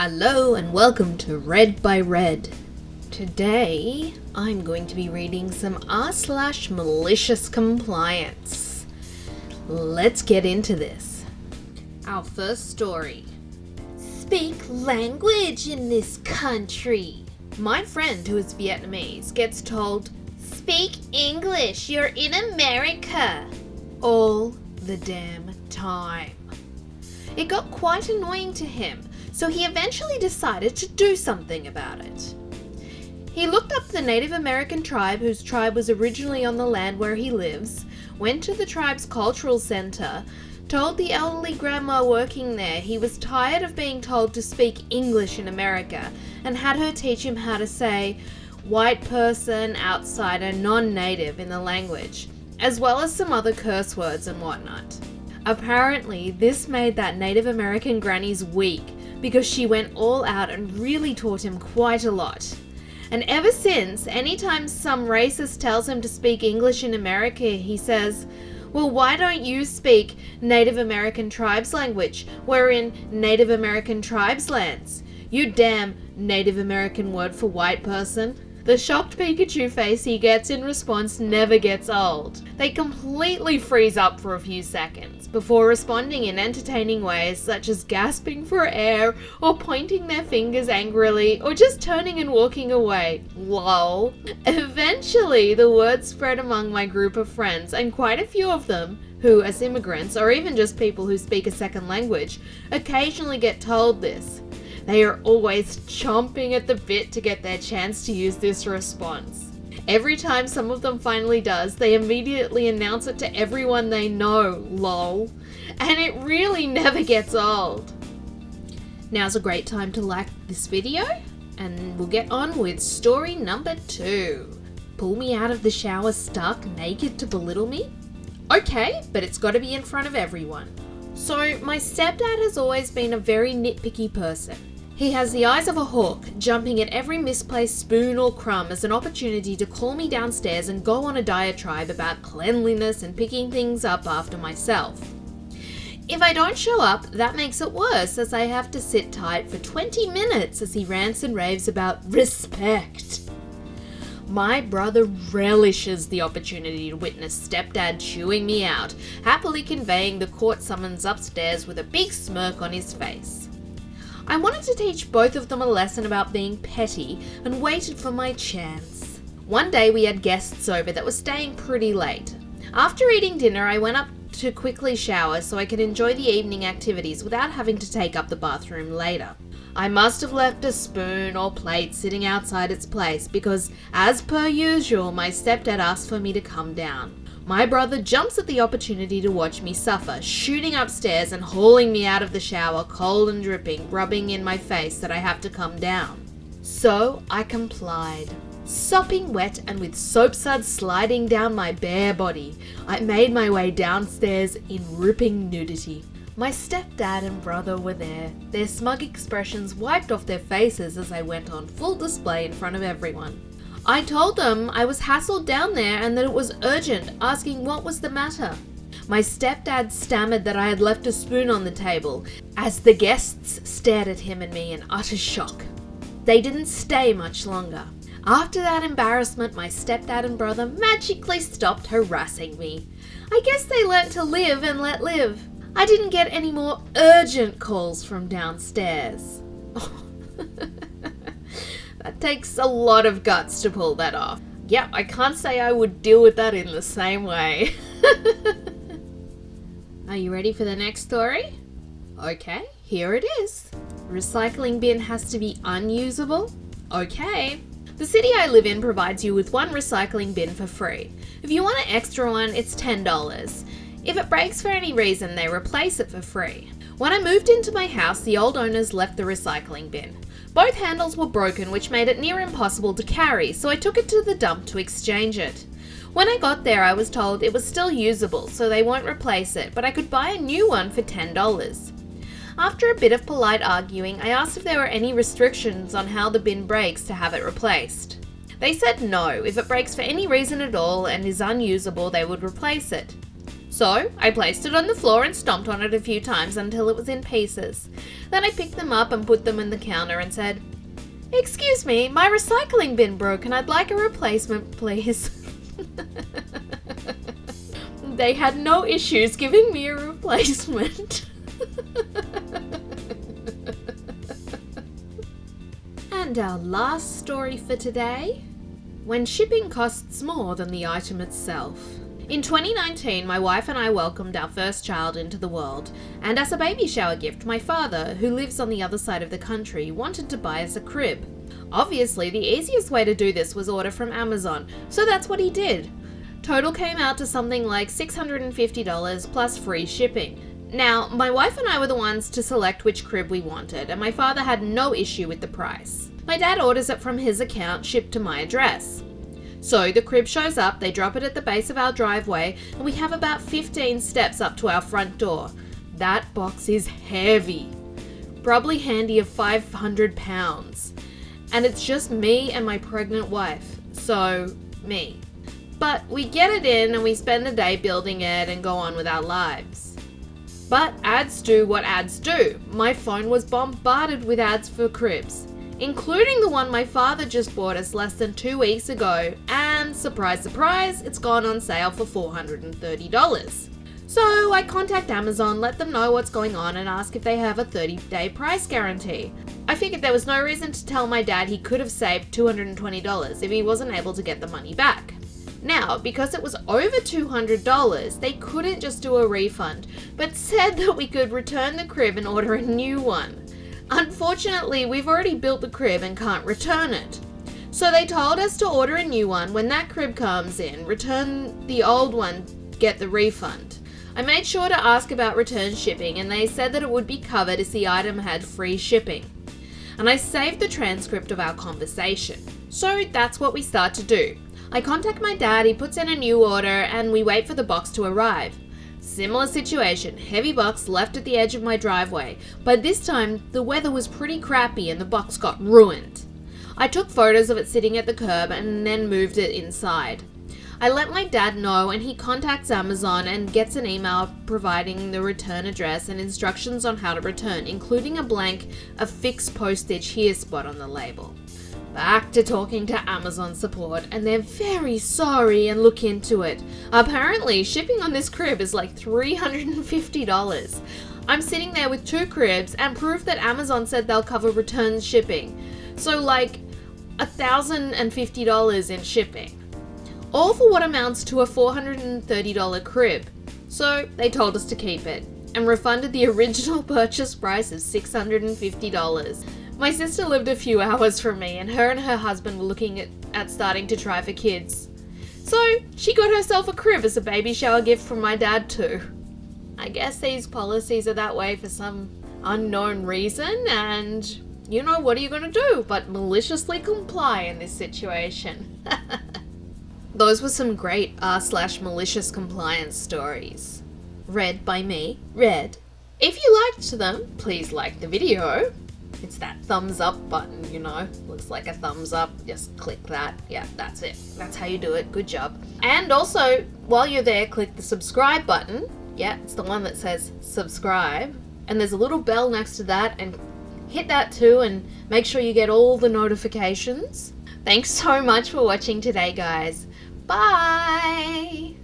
Hello and welcome to Read by Red. Today, I'm going to be reading some r/malicious compliance. Let's get into this. Our first story. Speak language in this country. My friend who is Vietnamese gets told, "Speak English, you're in America," all the damn time. It got quite annoying to him, so he eventually decided to do something about it. He looked up the Native American tribe whose tribe was originally on the land where he lives, went to the tribe's cultural center, told the elderly grandma working there he was tired of being told to speak English in America, and had her teach him how to say white person, outsider, non-native in the language, as well as some other curse words and whatnot. Apparently, this made that Native American granny's weak because she went all out and really taught him quite a lot. And ever since, anytime some racist tells him to speak English in America, he says, "Well, why don't you speak Native American tribes language? We're in Native American tribes lands. You damn Native American word for white person." The shocked Pikachu face he gets in response never gets old. They completely freeze up for a few seconds before responding in entertaining ways such as gasping for air or pointing their fingers angrily or just turning and walking away. Lol. Eventually, the word spread among my group of friends, and quite a few of them, who as immigrants or even just people who speak a second language, occasionally get told this. They are always chomping at the bit to get their chance to use this response. Every time some of them finally does, they immediately announce it to everyone they know, lol. And it really never gets old. Now's a great time to like this video, and we'll get on with story number 2. Pull me out of the shower stark naked to belittle me? Okay, but it's got to be in front of everyone. So, my stepdad has always been a very nitpicky person. He has the eyes of a hawk, jumping at every misplaced spoon or crumb as an opportunity to call me downstairs and go on a diatribe about cleanliness and picking things up after myself. If I don't show up, that makes it worse, as I have to sit tight for 20 minutes as he rants and raves about respect. My brother relishes the opportunity to witness stepdad chewing me out, happily conveying the court summons upstairs with a big smirk on his face. I wanted to teach both of them a lesson about being petty and waited for my chance. One day we had guests over that were staying pretty late. After eating dinner, I went up to quickly shower so I could enjoy the evening activities without having to take up the bathroom later. I must have left a spoon or plate sitting outside its place because, as per usual, my stepdad asked for me to come down. My brother jumps at the opportunity to watch me suffer, shooting upstairs and hauling me out of the shower cold and dripping, rubbing in my face that I have to come down. So I complied. Sopping wet and with soap suds sliding down my bare body, I made my way downstairs in ripping nudity. My stepdad and brother were there, their smug expressions wiped off their faces as I went on full display in front of everyone. I told them I was hassled down there and that it was urgent, asking what was the matter. My stepdad stammered that I had left a spoon on the table, as the guests stared at him and me in utter shock. They didn't stay much longer. After that embarrassment, my stepdad and brother magically stopped harassing me. I guess they learnt to live and let live. I didn't get any more urgent calls from downstairs. That takes a lot of guts to pull that off. Yep, I can't say I would deal with that in the same way. Are you ready for the next story? Okay, here it is. Recycling bin has to be unusable? Okay. The city I live in provides you with one recycling bin for free. If you want an extra one, it's $10. If it breaks for any reason, they replace it for free. When I moved into my house, the old owners left the recycling bin. Both handles were broken, which made it near impossible to carry, so I took it to the dump to exchange it. When I got there, I was told it was still usable, so they won't replace it, but I could buy a new one for $10. After a bit of polite arguing, I asked if there were any restrictions on how the bin breaks to have it replaced. They said no, if it breaks for any reason at all and is unusable, they would replace it. So I placed it on the floor and stomped on it a few times until it was in pieces. Then I picked them up and put them in the counter and said, "Excuse me, my recycling bin broke and I'd like a replacement, please." They had no issues giving me a replacement. And our last story for today: when shipping costs more than the item itself. In 2019, my wife and I welcomed our first child into the world, and as a baby shower gift, my father, who lives on the other side of the country, wanted to buy us a crib. Obviously, the easiest way to do this was order from Amazon, so that's what he did. Total came out to something like $650 plus free shipping. Now, my wife and I were the ones to select which crib we wanted, and my father had no issue with the price. My dad orders it from his account, shipped to my address. So the crib shows up, they drop it at the base of our driveway, and we have about 15 steps up to our front door. That box is heavy, probably handy of 500 pounds. And it's just me and my pregnant wife, so me. But we get it in and we spend the day building it and go on with our lives. But ads do what ads do. My phone was bombarded with ads for cribs, including the one my father just bought us less than 2 weeks ago, and surprise, surprise, it's gone on sale for $430. So I contact Amazon, let them know what's going on, and ask if they have a 30-day price guarantee. I figured there was no reason to tell my dad he could have saved $220 if he wasn't able to get the money back. Now, because it was over $200, they couldn't just do a refund, but said that we could return the crib and order a new one. Unfortunately, we've already built the crib and can't return it. So they told us to order a new one. When that crib comes in, return the old one, get the refund. I made sure to ask about return shipping, and they said that it would be covered as the item had free shipping. And I saved the transcript of our conversation. So that's what we start to do. I contact my dad, he puts in a new order, and we wait for the box to arrive. Similar situation, heavy box left at the edge of my driveway, but this time the weather was pretty crappy and the box got ruined. I took photos of it sitting at the curb and then moved it inside. I let my dad know, and he contacts Amazon and gets an email providing the return address and instructions on how to return, including a blank affix postage here spot on the label. Back to talking to Amazon support, and they're very sorry and look into it. Apparently, shipping on this crib is like $350. I'm sitting there with 2 cribs and proof that Amazon said they'll cover return shipping. So like $1,050 in shipping. All for what amounts to a $430 crib. So they told us to keep it and refunded the original purchase price of $650. My sister lived a few hours from me, and her husband were looking at starting to try for kids. So she got herself a crib as a baby shower gift from my dad too. I guess these policies are that way for some unknown reason, and you know, what are you going to do but maliciously comply in this situation? Those were some great r/malicious compliance stories. Read by me, Red. If you liked them, please like the video. It's that thumbs up button, you know, looks like a thumbs up, just click that. Yeah, that's it. That's how you do it. Good job. And also, while you're there, click the subscribe button. Yeah, it's the one that says subscribe. And there's a little bell next to that, and hit that too, and make sure you get all the notifications. Thanks so much for watching today, guys. Bye!